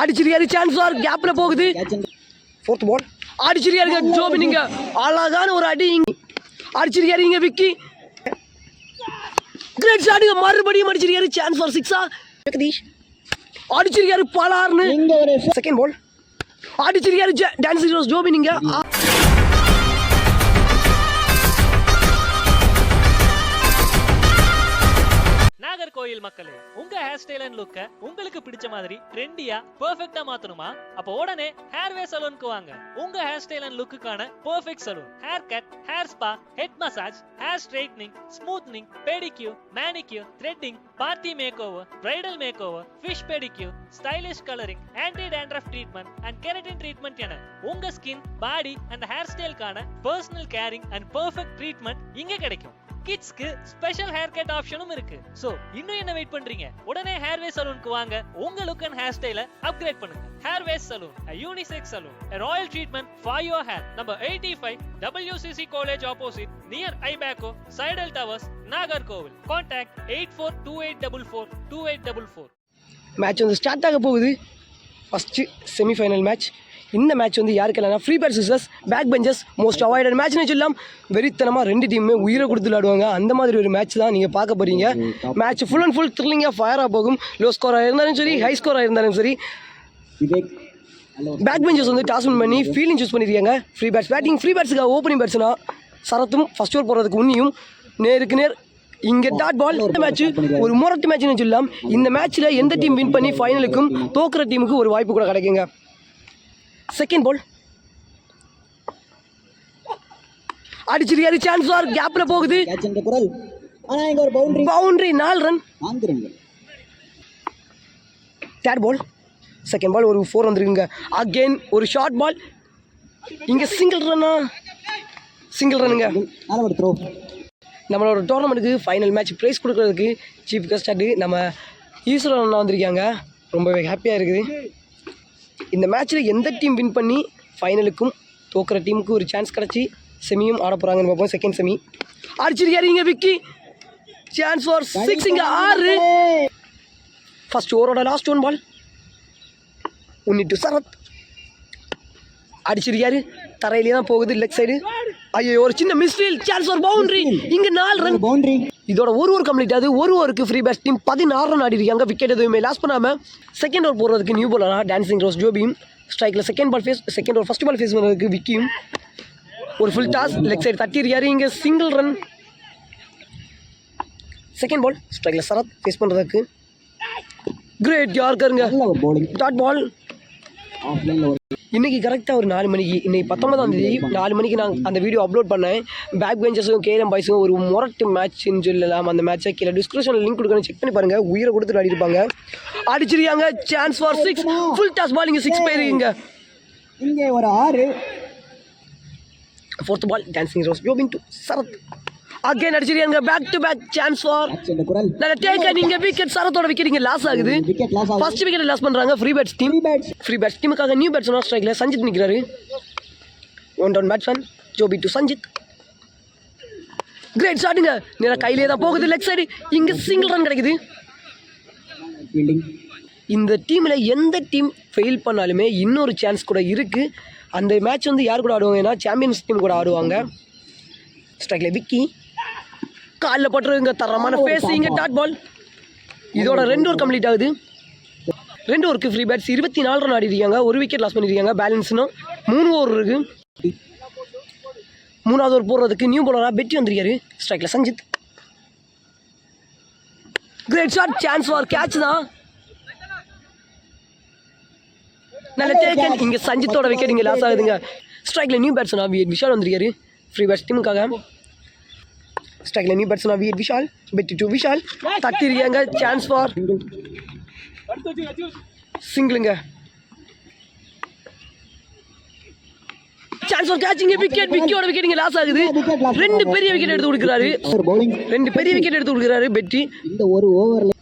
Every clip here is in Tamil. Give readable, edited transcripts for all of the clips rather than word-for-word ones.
அடிச்சிருக்காரு சான்ஸ் ஃபார் கேப்ல போகுது. ஃபோர்த் பால் அடிச்சிருக்காருங்க ஜோபி. நீங்க அழகான ஒரு அடி அடிச்சிருக்காரு இங்க விக்கி. கிரேட் ஷாட்டுங்க மறுபடியும் அடிச்சிருக்காரு சான்ஸ் ஃபார் சிக்ஸா. ஜெகதீஷ் அடிச்சிருக்காரு பலார்னு. செகண்ட் பால் அடிச்சிருக்காரு டான்சிங் ரோஸ் ஜோபி. நீங்க நாகர்கோயில் மக்களே, உங்க ஹேர் ஸ்டைல் அண்ட் லுக்க உங்களுக்கு பிடிச்ச மாதிரி ட்ரெண்டியா பெர்ஃபெக்ட்டா மாத்தணுமா? அப்ப உடனே ஹேர்வே சலூனுக்கு வாங்க. உங்க ஹேர் ஸ்டைல் அண்ட் லுக்குக்கான perfect salon. Haircut, hair spa, head massage, hair straightening, smoothening, pedicure, manicure, threading, party makeover, bridal makeover, fish pedicure, stylish colouring, anti dandruff treatment and keratin treatment என உங்க ஸ்கின், பாடி அண்ட் ஹேர் ஸ்டைலுக்கான personal caring and perfect treatment இங்க கிடைக்கும். கிட்ஸ்க்கு ஸ்பெஷல் ஹேர் கட் ஆப்ஷனும் இருக்கு. சோ இன்னும் என்ன வெயிட் பண்றீங்க? உடனே ஹேர்வே சலூனுக்கு வாங்க. உங்க லுக் அண்ட் ஹேர் ஸ்டைலை அப்கிரேட் பண்ணுங்க. ஹேர்வே salon, a unisex saloon, a royal treatment for your hair. Number 85 WCC College opposite near Ibaco, Sidel Towers, Nagarkovil. Contact 8428442844. Match வந்து ஸ்டார்ட் ஆக போகுது. First semifinal match. இந்த மேட்ச் வந்து யாருக்கு இல்லைனா ஃப்ரீ பேர் sisters back benchers most avoided மேட்ச்னு சொல்லலாம். வெறித்தனமாக ரெண்டு டீமுமே உயிரை கொடுத்து விளையாடுவாங்க. அந்த மாதிரி ஒரு மேட்ச் தான் நீங்கள் பார்க்க போகிறீங்க. மேட்ச் ஃபுல் அண்ட் ஃபுல் த்ரில்லிங்காக ஃபயராக போகும். லோ ஸ்கோராக இருந்தாலும் சரி, ஹை ஸ்கோராக இருந்தாலும் சரி. பேக் பெஞ்சர்ஸ் வந்து டாஸ் வின் பண்ணி ஃபீல்டிங் சூஸ் பண்ணியிருக்காங்க. Free bats batting. ஃப்ரீ பேட்ஸுக்கு ஓப்பனிங் பேட்ஸ்னா சரத்தும் ஃபர்ஸ்ட் ஓவர் போடுறதுக்கு உன்னியும் நேருக்கு நேர். இங்கே டாட் பால். இந்த மேட்ச் ஒரு முரட்டு மேட்ச்னு சொல்லலாம். இந்த மேட்ச்சில் எந்த டீம் வின் பண்ணி ஃபைனலுக்கும் தோக்குற டீமுக்கு ஒரு வாய்ப்பு கூட கிடைக்குங்க. செகண்ட் பால் அடிச்சிருக்காரு சான்ஸ் ஃபார் கேப்ல போகுது. Boundary 4 run. Third ball second ball ஒரு 4 வந்துருக்குங்க. அகெயின் ஒரு ஷார்ட் பால். இங்க சிங்கிள் ரன்னுங்க. நம்மளோட டோர்னமெண்ட்டுக்கு ஃபைனல் மேட்ச் ப்ரைஸ் கொடுக்கறதுக்கு சீஃப் கெஸ்டாக நம்ம ஈஸ்வரன் அண்ணா வந்திருக்காங்க. ரொம்பவே ஹாப்பியாக இருக்குது. இந்த மேட்ச்சில் எந்த டீம் வின் பண்ணி ஃபைனலுக்கும் தோக்குற டீமுக்கு ஒரு சான்ஸ் கிடச்சி செமியும் ஆட போகிறாங்கன்னு பார்ப்போம். செகண்ட் செமி அடிச்சிருக்காரு இங்கே விக்கி. Chance for 6. இங்கே 6. ஃபர்ஸ்ட் ஓவரோட லாஸ்ட் 1 பால். உன்னிட்டு சரத் அடிச்சிருக்காரு. தரையிலே தான் போகுது லெக் சைடு. ஐயோ ஒரு சின்ன மிஸ்ஃபீல்ட். Chance for boundary. இங்கே 4 ரன். பவுண்டரி. இதோட ஒரு ஓவர் கம்ப்ளீட் ஆகுது. ஒரு ஓவருக்கு ஃப்ரீ பேட்ஸ் டீம் 16 ரன் ஆடி இருக்காங்க. விக்கெட் எதுவுமே லாஸ் பண்ணாமல். செகண்ட் ஓவர் போடுறதுக்கு நியூ பாலராக டான்சிங் ரோஸ் ஜோபியும். ஸ்ட்ரைக்கில் second over first ball face பண்ணுறதுக்கு விக்கியும். ஒரு ஃபுல் டாஸ் லெக் சைடு தட்டிருக்காரு. இங்கே சிங்கிள் ரன். செகண்ட் பால் ஸ்ட்ரைக்கில் சரத் ஃபேஸ் பண்ணுறதுக்கு கிரேட் யார்கருங்க டாட் பால். இன்றைக்கி கரெக்டாக ஒரு 4 மணிக்கு, இன்றைக்கி 19ஆம் தேதி 4 மணிக்கு நான் அந்த வீடியோ அப்லோட் பண்ணேன். பேக் பெஞ்சர்ஸும் கேஎம் பாய்ஸும் ஒரு முரட்டு மேட்ச்னு சொல்லலாம். அந்த மேட்சை கீழே டிஸ்கிரிப்ஷனில் லிங்க் கொடுக்கணும், செக் பண்ணி பாருங்கள். உயிரை கொடுத்துட்டு ஆடிருப்பாங்க. அடிச்சிருக்காங்க chance for 6. Full toss ball. இங்கே 6 போயிருக்கீங்க. இங்கே ஒரு 6. Fourth ball dancing rose Jobin to Sarath. Again அடிச்சிருக்காங்க. Back to back chance for நல்ல டேக்கன். நீங்க விக்கெட் சரத்தோட விக்கெட் இங்க லாஸ் ஆகுது. ஃபர்ஸ்ட் விக்கெட் லாஸ் பண்றாங்க free bats team. Free bats டீமுக்காக நியூ பேட்ஸ்மேன் ஸ்ட்ரைக்ல சஞ்சித் நிக்கிறாரு. 1 down batsman Joby to Sanjith. Great ஷாட்டுங்க. நேரா கையிலே தான் போகுது லெக் சைடு. இங்க சிங்கிள் ரன் கிடைக்குது. இந்த டீம்ல எந்த டீம் ஃபெயில் பண்ணாலுமே இன்னொரு சான்ஸ் கூட இருக்கு. அந்த மேட்ச் வந்து யார் கூட ஆடுவாங்கன்னா சாம்பியன்ஸ் டீம் கூட ஆடுவாங்க. ஸ்ட்ரைக்ல விக்கி காலில் போட்டுருங்க. தரமான ஃபேஸ். இங்கே டாட் பால். இதோட 2 ஓவர் கம்ப்ளீட் ஆகுது. 2 ஓவருக்கு ஃப்ரீ பேட்ஸ் 24 ரன் ஆடி இருக்காங்க. ஒரு விக்கெட் லாஸ் பண்ணியிருக்காங்க. பேலன்ஸ்னும் 3 ஓவர் இருக்கு. 3ஆவது ஓவர் போடுறதுக்கு நியூ பாலராக பெட்டி வந்திருக்காரு. ஸ்ட்ரைக்கில் Sanjith. Great shot. Chance for catch தான். நல்ல டேக்கன். இங்கே சஞ்சித்தோட விக்கெட் இங்கே லாஸ் ஆகுதுங்க. ஸ்ட்ரைக்கில் நியூ பேட்ஸ்மேன் விஷால் வந்திருக்காரு ஃப்ரீ பேட்ஸ் டீமுக்காக. ஸ்ட்ரைக்கில் நியூ பேட்ஸ்மேன் விஷால். பெட்டி டு விஷால் தட்டிருக்காங்க. சான்ஸ் ஃபார் சிங்கிளுங்க. Chance for catching wicket. விக்கியோட விக்கெட் இங்கே லாஸ் ஆகுது. 2 பெரிய விக்கெட் எடுத்து கொடுக்குறாரு. 2 பெரிய விக்கெட் எடுத்து கொடுக்குறாரு பெட்டி இந்த ஒரு ஓவரில்.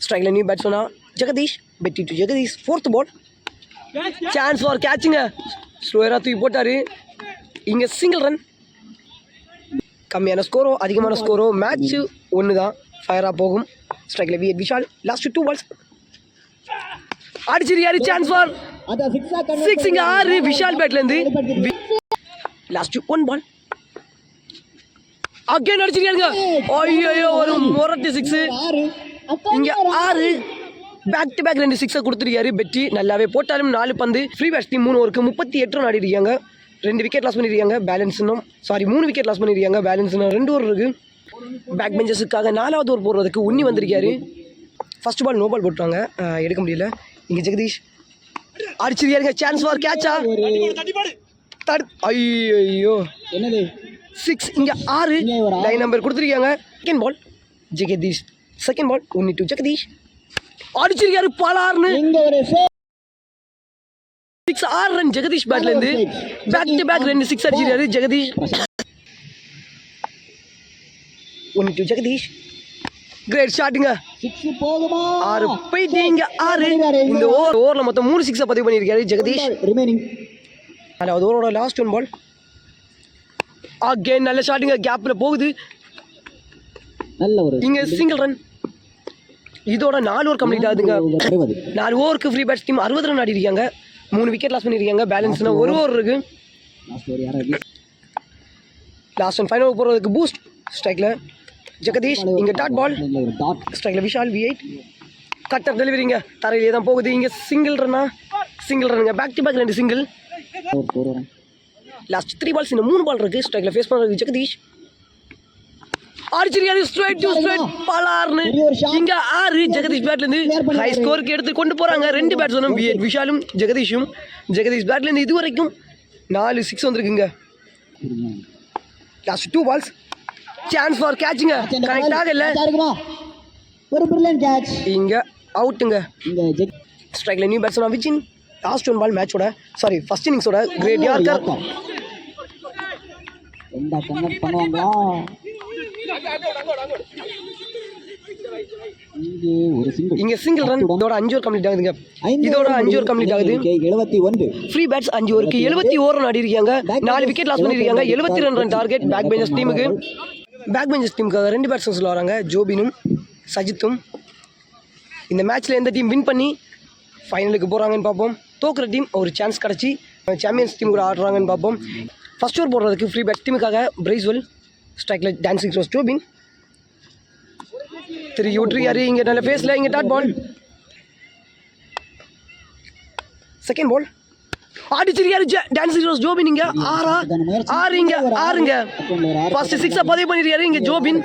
ஸ்ட்ரைக்கில் நியூ பேட்ஸ்மேனா ஜெகதீஷ். பெட்டி to Jagadish. Fourth ball chance for கேட்சிங்க. ஸ்லோயராக தூக்கி போட்டார். இங்கே சிங்கிள் ரன். கம்மியான ஸ்கோரோ அதிகமான ஸ்கோரோ மேட்ச்சு ஒன்று தான். ஃபயராக போகும். ஸ்ட்ரைக்கில் விஷால். லாஸ்ட் 2 பால்ஸ் அடிச்சிருக்காரு. Chance for six. இங்க 6 விஷால் பேட்ல இருந்து. லாஸ்ட் ஒன் பால் அகைன் அடிச்சிருக்காருங்க. ஐயோ ஒரு மொரட்டு 6. இங்க 6 பேக் டு பேக் 2 6 கொடுத்துருக்காரு. பெட்டி நல்லாவே போட்டாலும் 4 பந்து. ஃப்ரீ பேட்ஸ் டீம் 3 ஓவருக்கு 38 ரன் ஆடி இருக்காங்க. 2 விக்கெட் லாஸ் பண்ணிருக்காங்க. பேலன்ஸ் 3 விக்கெட் லாஸ் பண்ணிருக்காங்க. பேலன்ஸ் 2 ஓவர் இருக்கு. பேக் பெஞ்சர்ஸுக்காக 4வது ஓவர் போடுறதுக்கு உன்னி வந்திருக்காரு. ஃபர்ஸ்ட் பால் நோ பால் போட்டுவாங்க, எடுக்க முடியல. இங்கே ஜெகதீஷ் அடிச்சிருக்காருங்க. சான்ஸ் ஃபார் கேட்சா. ஐயோ என்னது 6. இங்கே 6 லைன் நம்பர் கொடுத்துருக்காங்க. Second ball Jagadish. Second ball Unni to Jagadish. அடிச்சிருக்காரு பலார்னு. 6 ரன் ஜெகதீஷ் பேட்ல இருந்து. பேக் டு பேக் 2 6 அடிச்சிருக்காரு ஜெகதீஷ். உன்னி டு ஜெகதீஷ். கிரேட் ஷாட்டுங்க. 6 போயிட்டு இங்க 6. இந்த ஓவரில் மொத்தம் 3 6 பதிவு பண்ணியிருக்காரு ஜெகதீஷ். அதாவது ஓவரோட லாஸ்ட் ஒன் பால் அகைன் நல்ல ஷாட்டுங்க. கேப்ல போகுது. இங்க சிங்கிள் ரன். இதோட 4 ஓவர் கம்ப்ளீட் ஆகுதுங்க. 4 ஓவருக்கு ஃப்ரீ பேட்ஸ் டீம் 60 ரன் ஆடி இருக்காங்க. 3 விக்கெட் லாஸ் பண்ணியிருக்காங்க. பேலன்ஸ் 1 ஓவர் இருக்கு. லாஸ்ட் அண்ட் ஃபைனல் ஓவர் போகிறதுக்கு பூஸ்ட் ஸ்ட்ரைக்ல ஜெகதீஷ். இங்கே டாட் பால் ஸ்ட்ரைக்கில் விஷால் V8 கட்டர் டெலிவரிங்க. தரையிலே தான் போகுது. இங்கே சிங்கிள் ரன்னுங்க. Back to back 2 single. Last 3 balls இன்னும் 3 பால் இருக்குது. ஸ்ட்ரைக்கில் ஃபேஸ் பண்ணுறது ஜெகதீஷ். அடிச்சிருக்காரு ஸ்ட்ரைட் டு ஸ்ட்ரைட் பலார்னு. இங்கே 6 ஜெகதீஷ் பேட்லேருந்து ஹை ஸ்கோருக்கு எடுத்து கொண்டு போகிறாங்க. 2 பேட்ஸ்மேனும் V8 விஷாலும் ஜெகதீஷும். ஜெகதீஷ் பேட்லேருந்து இது வரைக்கும் 4 6 வந்துருக்குங்க. லாஸ்ட் 2 பால்ஸ் சான்ஸ் ஃபார் கேட்சுங்க. கனெக்ட் ஆகல. ஒரு பிரில்லியன்ட் கேட்ச். இங்க அவுட்டுங்க. ஸ்ட்ரைக்ல new batsman Vichin. Last one ball மேட்சோட ஃபர்ஸ்ட் இன்னிங்ஸோட கிரேட் யார்கர். எந்த கனெக்ட் பண்ணுவாங்களா? இங்க சிங்கிள் ரன். இதோட 5 ஓவர் கம்ப்ளீட் ஆகுதுங்க. இதோட 5 ஓவர் கம்ப்ளீட் ஆகுது. 71 ஃப்ரீ பேட்ஸ் 5 ஓவருக்கு 70 ஓவர் ஆடி இருக்காங்க. 4 விக்கெட் லாஸ் பண்ணிருக்காங்க. 72 ரன் டார்கெட் பேக் பெஞ்சர்ஸ் டீமுக்கு. பேக் பெஞ்சர்ஸ் டீமுக்காக 2 பேட்ஸ்மேன்ஸ்ல வராங்க, ஜோபினும் சஜித்தும். இந்த மேட்ச்ல எந்த டீம் வின் பண்ணி ஃபைனலுக்கு போறாங்கன்னு பார்ப்போம். தோக்குற டீம் ஒரு சான்ஸ் கிடச்சி சாம்பியன்ஸ் டீம் கூட ஆடுறாங்கன்னு பார்ப்போம். ஃபர்ஸ்ட் ஓவர் போடுறதுக்கு ஃப்ரீ பேட்ஸ் டீமுக்காக பிரைஸ்வெல். ஸ்ட்ரைக்கில் டான்சிங் ரோஸ் ஜோபின். 3 விட்டுருக்காரு. இங்கே நல்ல ஃபேஸில். இங்கே டாட் பால். செகண்ட் பால் அடிச்சிருக்காரு டான்சிங் ரோஸ் ஜோபின். இங்கே 6 இங்கே 6ங்க. ஃபர்ஸ்ட் 6 பதிவு பண்ணிருக்காரு இங்கே ஜோபின்.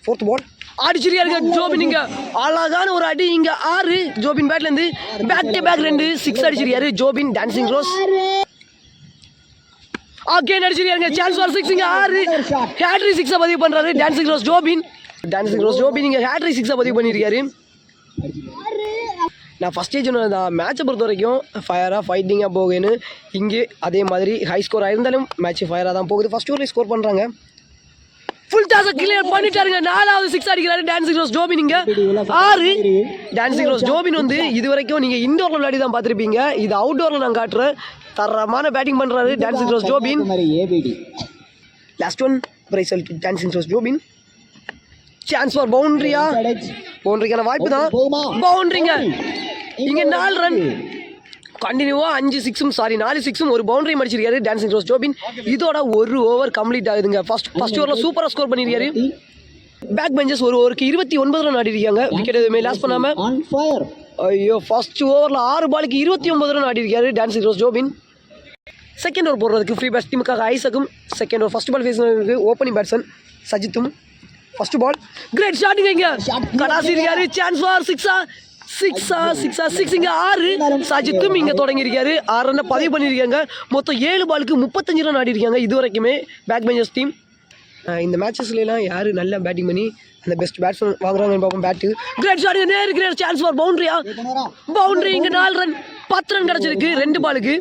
ஃபோர்த் பால் அடிச்சிருக்காருங்க ஜோபின். இங்கே அழகான ஒரு அடி. இங்கே 6 ஜோபின் பேட்லேருந்து. பேக் டு பேக் 2 6 அடிச்சிருக்காரு ஜோபின். டான்சிங் ரோஸ் அகைன் அடிச்சிருக்காருங்க. Chance for 6. இங்கே 6 ஹேட்ரிக் 6 பதிவு பண்ணுறாரு டான்சிங் ரோஸ் ஜோபின். இங்கே ஹேட்ரிக் 6 பதிவு பண்ணியிருக்காரு. நான் ஃபஸ்ட் ஸ்டேஜ் தான் மேட்சை பொறுத்த வரைக்கும் ஃபைட்டிங்காக போகுன்னு. இங்கே அதே மாதிரி ஹை ஸ்கோர் ஆயிருந்தாலும் மேட்ச் ஃபயராக தான் போகுது. ஃபர்ஸ்ட் ஓவரில் ஸ்கோர் பண்ணுறாங்க. ஃபுல் டாஸை கிளியர் பண்ணிட்டாருங்க. 4வது 6 அடிக்கிறாரு டான்சிங் ரோஸ் ஜோபின். இங்கே 6 டான்சிங் ரோஸ் ஜோபின் வந்து இது வரைக்கும் நீங்கள் இன்டோரில் விளையாடி தான் பார்த்துருப்பீங்க. இது அவுட்டோரில் நான் காட்டுறேன். தரமான பேட்டிங் பண்ணுறாரு dancing rose Jobin. Last one பிரைசல் dancing rose Jobin. Chance for பவுண்டரிக்கான வாய்ப்பு தான். பவுண்டரிங்க. இங்கே 4 ரன் கண்டினியூவாக 5 6 4 6 ஒரு பவுண்டரி அடிச்சிருக்காரு டான்சிங் ரோஸ் ஜோபின். இதோட 1 ஓவர் கம்ப்ளீட் ஆகுதுங்க. ஃபர்ஸ்ட் ஓவரில் சூப்பராக ஸ்கோர் பண்ணியிருக்காரு. பேக் பெஞ்சர்ஸ் 1 ஓவருக்கு 29 ரன் ஆடி இருக்காங்க. விக்கெட் எதுவுமே லாஸ் பண்ணாமல். ஐயோ ஃபர்ஸ்ட் ஓவரில் 6 பாலுக்கு 29 ரன் ஆடி இருக்காரு dancing rose Jobin. Second over போடுறதுக்கு ஃப்ரீ பேட்ஸ் டீமுக்காக ஐசக்கும். Second over first ball face opening batsman சஜித்தும். ஃபர்ஸ்ட் பால் கிரேட் ஷாட்டுங்க. இங்கே கடாசி இருக்காரு. சான்ஸ் ஃபார் 6 இங்கே 6 சஜித்தும் இங்கே தொடங்கியிருக்காரு. 6 ரன்னை பதிவு பண்ணியிருக்காங்க. மொத்தம் 7 பாலுக்கு 35 ரன் ஆடி இருக்காங்க இது வரைக்குமே பேக் பெஞ்சர்ஸ் டீம். இந்த மேட்சஸ்லாம் யார் நல்லா பேட்டிங் பண்ணி அந்த பெஸ்ட் பேட்ஸ்மேன் வாங்குறாங்கன்னு பார்ப்போம். பேட்டு கிரேட் ஷாட்டுங்க. Great chance for boundary. இங்கே 4 ரன் 10 ரன் கிடச்சிருக்கு 2 பாலுக்கு.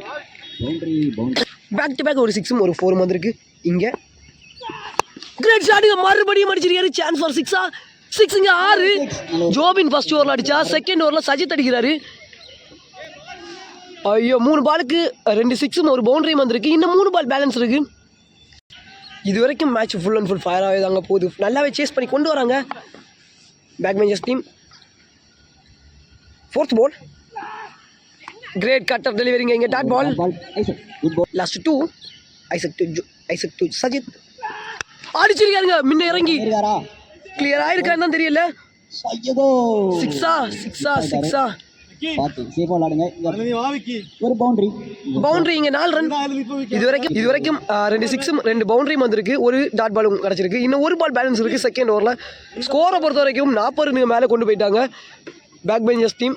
பேக் டு பேக் ஒரு 6 ஒரு 4 வந்திருக்கு. இங்கே கிரேட் ஷாட்டுங்க. மறுபடியும் அடிச்சிருக்காரு. சான்ஸ் ஃபார் 6 இங்கே 6 ஜோபின் ஃபர்ஸ்ட் ஓவரில் அடித்தா. செகண்ட் ஓவரில் சஜித் அடிக்கிறாரு. ஐயோ 3 பாலுக்கு 2 6 ஒரு பவுண்டரியும் வந்திருக்கு. இன்னும் 3 பால் பேலன்ஸ் இருக்கு. இது வரைக்கும் மேட்ச் ஃபுல் அண்ட் ஃபுல் ஃபயராகவே தாங்க போகுது. நல்லாவே சேஸ் பண்ணி கொண்டு வராங்க back benchers team. 4th ball. Great cut of delivering இங்கே dot ball. Last 2. Isaac to Sajith. அடிச்சிருக்காருங்க முன்ன இறங்கி. கிளியர் ஆயிருக்கான்னு தான் தெரியல. சிக்ஸா ஒரு பவுண்டரி இங்க 4 ரன். இதுவரைக்கும் 2 சிக்ஸும் 2 பவுண்டரியும் வந்திருக்கு. ஒரு டாட் பாலும் கிடச்சிருக்கு. இன்னும் ஒரு பால் பேலன்ஸ் இருக்கு செகண்ட் ஓவரில். ஸ்கோரை பொறுத்த வரைக்கும் 40 ரன் மேலே கொண்டு போயிட்டாங்க பேக் பெஞ்சர்ஸ் டீம்.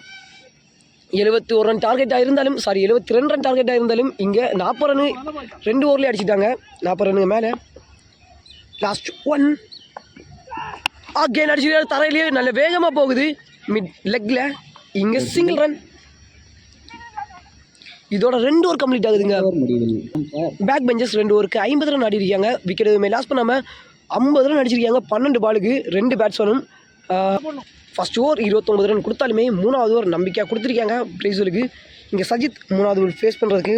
71 ரன் டார்கெட்டாக இருந்தாலும் 72 ரன் டார்கெட்டாக இருந்தாலும் இங்கே 40 ரன் 2 ஓவர்லேயே அடிச்சிட்டாங்க. 40 ரனுக்கு மேலே. லாஸ்ட் 1 அகேன் அடிச்சுட்டு தரையிலேயே நல்ல வேகமாக போகுது மிட் லெக்கில். இங்கே சிங்கிள் ரன். இதோட 2 ஓவர் கம்ப்ளீட் ஆகுதுங்க. பேக் பெஞ்சர்ஸ் 2 ஓவருக்கு 50 ரன் ஆடி இருக்காங்க. விக்கெட் எதுவுமே லாஸ் பண்ணாமல் 50 ரன் அடிச்சிருக்காங்க. 12 பாலுக்கு 2 பேட்ஸ்மேனும். ஃபர்ஸ்ட் ஓவர் 29 ரன் கொடுத்தாலுமே 3வது ஓவர் நம்பிக்கையாக கொடுத்துருக்காங்க பிரைஸ்வலுக்கு. இங்கே சஜித் 3வது ஓவர் ஃபேஸ் பண்ணுறதுக்கு.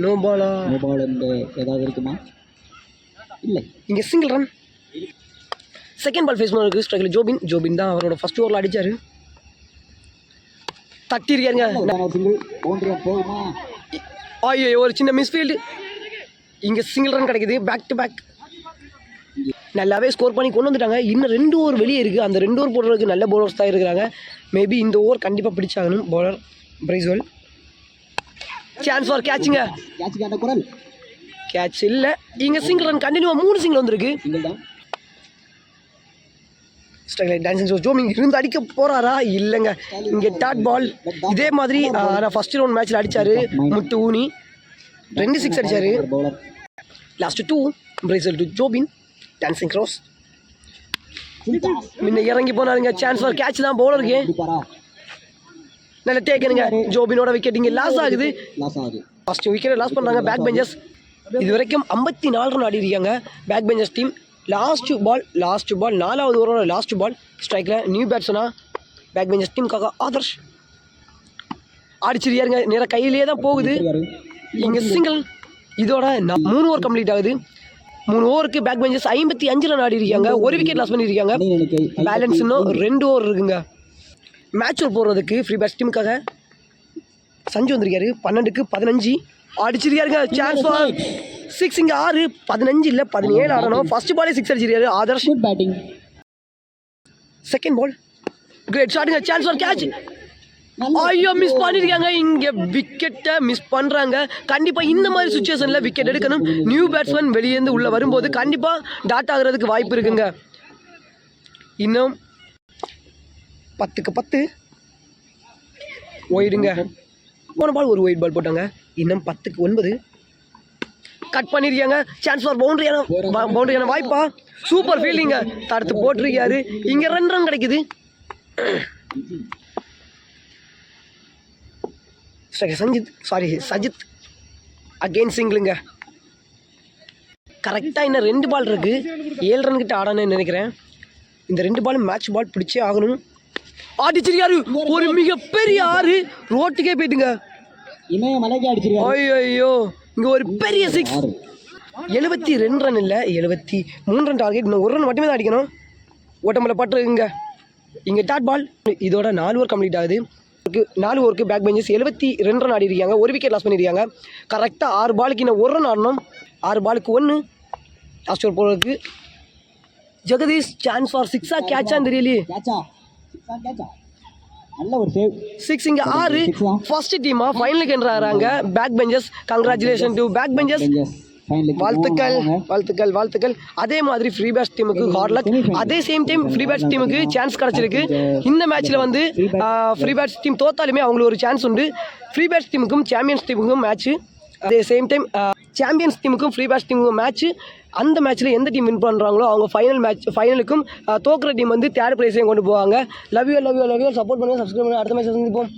நோ பால் ஏதாவது இருக்குமா? இல்லை. இங்கே single run. Second ball face பண்ணுறதுக்கு ஸ்ட்ரைக்கில் ஜோபின் தான் அவரோட ஃபர்ஸ்ட் ஓவரில் அடித்தார். தட்டியிருக்காருங்க. ஐயோ ஒரு சின்ன மிஸ்ஃபீல்டு. இங்கே சிங்கிள் ரன் கிடைக்குது. பேக் டு பேக் நல்லாவே ஸ்கோர் பண்ணி கொண்டு வந்துட்டாங்க. இன்னும் 2 ஓவர் வெளியே இருக்குது. அந்த 2 ஓவர் போடுறதுக்கு நல்ல பவுலர்ஸ் தான் இருக்கிறாங்க. மேபி இந்த ஓவர் கண்டிப்பாக பிடிச்சாகணும் பவுலர் பிரைஸ்வெல். சான்ஸ் ஃபார் கேட்சுங்க. கேட்ச் இல்லை. இங்கே சிங்கிள் ரன் கண்டினியூவாக 3 சிங்கிள் வந்திருக்கு. ஸ்ட்ரைக் டான்சிங் ஷோ ஜோமிங் இருந்து அடிக்க போகிறாரா? இல்லைங்க. இங்கே டாட் பால். இதே மாதிரி நான் ஃபர்ஸ்ட் ரவுண்ட் மேட்ச்சில் அடித்தார் முட்டு ஊனி 2 6 அடித்தார். Last 2 Bracewell to Jobin. Dancing cross முன்ன இறங்கி போனாருங்க. சான்ஸ் ஃபார் கேட்ச் தான் பவுலருக்கு. நல்ல டேக்கனுங்க. ஜோபினோட விக்கெட் இங்கே லாஸ் ஆகுது. ஃபர்ஸ்ட் விக்கெட் லாஸ் பண்ணுறாங்க பேக் பெஞ்சர்ஸ். இது வரைக்கும் 54 ரன் ஆடி இருக்காங்க back benchers team. Last ball 4வது ஓவரோட லாஸ்ட் பால். ஸ்ட்ரைக்கில் நியூ பேட்ஸ்மனா பேக் பெஞ்சர்ஸ் டீமுக்காக ஆதர்ஷ் அடிச்சிருக்காருங்க. நேராக கையிலேயே தான் போகுது. இங்கே சிங்கிள். இதோட 3 ஓவர் கம்ப்ளீட் ஆகுது. 3 ஓவருக்கு பேக் பெஞ்சர்ஸ் 55 ரன் ஆடி இருக்காங்க. ஒரு விக்கெட் லாஸ் பண்ணியிருக்காங்க. பேலன்ஸ் இன்னும் 2 ஓவர் இருக்குங்க. மேட்ச் போடுறதுக்கு ஃப்ரீ பேட்ஸ் டீமுக்காக சஞ்சு வந்திருக்காரு. 12க்கு 15 அடிச்சிருக்காருங்க. Chance for 6. இங்கே 6 15 இல்லை 17 ஆடணும். ஃபர்ஸ்ட் பாலே 6 அடிச்சிருக்காரு ஆதர்ஷ். செகண்ட் பால் கிரேட் ஷாட்டுங்க. Chance for catch. ஐயோ மிஸ் பண்ணியிருக்காங்க. இங்கே விக்கெட்டை மிஸ் பண்ணுறாங்க. கண்டிப்பாக இந்த மாதிரி சுச்சுவேஷனில் விக்கெட் எடுக்கணும். நியூ பேட்ஸ்மேன் வெளியேந்து உள்ளே வரும்போது கண்டிப்பாக டாட் ஆகிறதுக்கு வாய்ப்பு இருக்குங்க. இன்னும் 10க்கு 10 ஒயிடுங்க. போன பால் ஒரு ஒயிட் பால் போட்டாங்க. இன்னும் 10க்கு 9 கட் பண்ணியிருக்காங்க. சான்ஸ் ஃபார் பவுண்டரியான வாய்ப்பா. சூப்பர் ஃபீல்டிங்க. தடுத்து போட்டிருக்காரு. இங்கே 2 ரன் கிடைக்குது. சஜித் அகெயின் சிங்கிளுங்க. கரெக்டாக இன்னும் 2 பால் இருக்குது. 7 ரன் கிட்ட ஆடணும்னு நினைக்கிறேன். இந்த 2 பாலும் மேட்ச் பால் பிடிச்சே ஆகணும். அடிச்சிருக்காரு. ஒரு மிகப்பெரிய 6 ரோட்டுக்கே போயிட்டுங்க. ஐயோ இங்கே ஒரு பெரிய 6. 72 ரன் இல்லை 73 ரன் டார்கெட். இன்னும் 1 ரன் மட்டுமே தான் அடிக்கணும். ஓட்டமில் பட்டுருக்குங்க. இங்கே டாட் பால். இதோட 4 ஓவர் கம்ப்ளீட் ஆகுது. 4 ஓவருக்கு பேக் பெஞ்சர்ஸ் 72 ரன் ஆடி இருக்காங்க. ஒரு விக்கெட் லாஸ் பண்ணியிருக்காங்க. கரெக்டாக 6 பாலுக்கு இன்னும் 1 ரன் ஆடணும். 6 பாலுக்கு 1. லாஸ்ட் ஓவர் போகிறதுக்கு ஜெகதீஷ். சான்ஸ் ஃபார் 6ஆ கேட்சான்னு தெரியலையே. 6. இங்கே 6 ஃபர்ஸ்ட் டீமாக ஃபைனலுக்கு என்றாங்க back benchers. Congratulation to back benchers. வாழ்த்துக்கள். அதே மாதிரி ஃப்ரீ பேட்ஸ் டீமுக்கு ஹார்ட் லக். அதே சேம் டைம் ஃப்ரீ பேட்ஸ் டீமுக்கு சான்ஸ் கிடச்சிருக்கு. இந்த மேட்ச்சில் வந்து ஃப்ரீ பேட்ஸ் டீம் தோத்தாலுமே அவங்களுக்கு ஒரு சான்ஸ் உண்டு. ஃப்ரீ பேட்ஸ் டீமுக்கும் சாம்பியன்ஸ் டீமுக்கும் மேட்ச்சு. அதே சேம் டைம் சாம்பியன்ஸ் டீமுக்கும் ஃப்ரீ பேட்ஸ் டீமுக்கும் மேட்ச்சு. அந்த மேட்ச்சில் எந்த டீம் வின் பண்ணுறாங்களோ அவங்க ஃபைனலுக்கும் தோக்குற டீம் வந்து 3rd பிளேஸையும் கொண்டு போவாங்க. லவ் யூ சப்போர்ட் பண்ணுங்கள். சப்ஸ்கிரைப் பண்ணுங்கள். அடுத்த மேட்ச் சந்திப்போம்.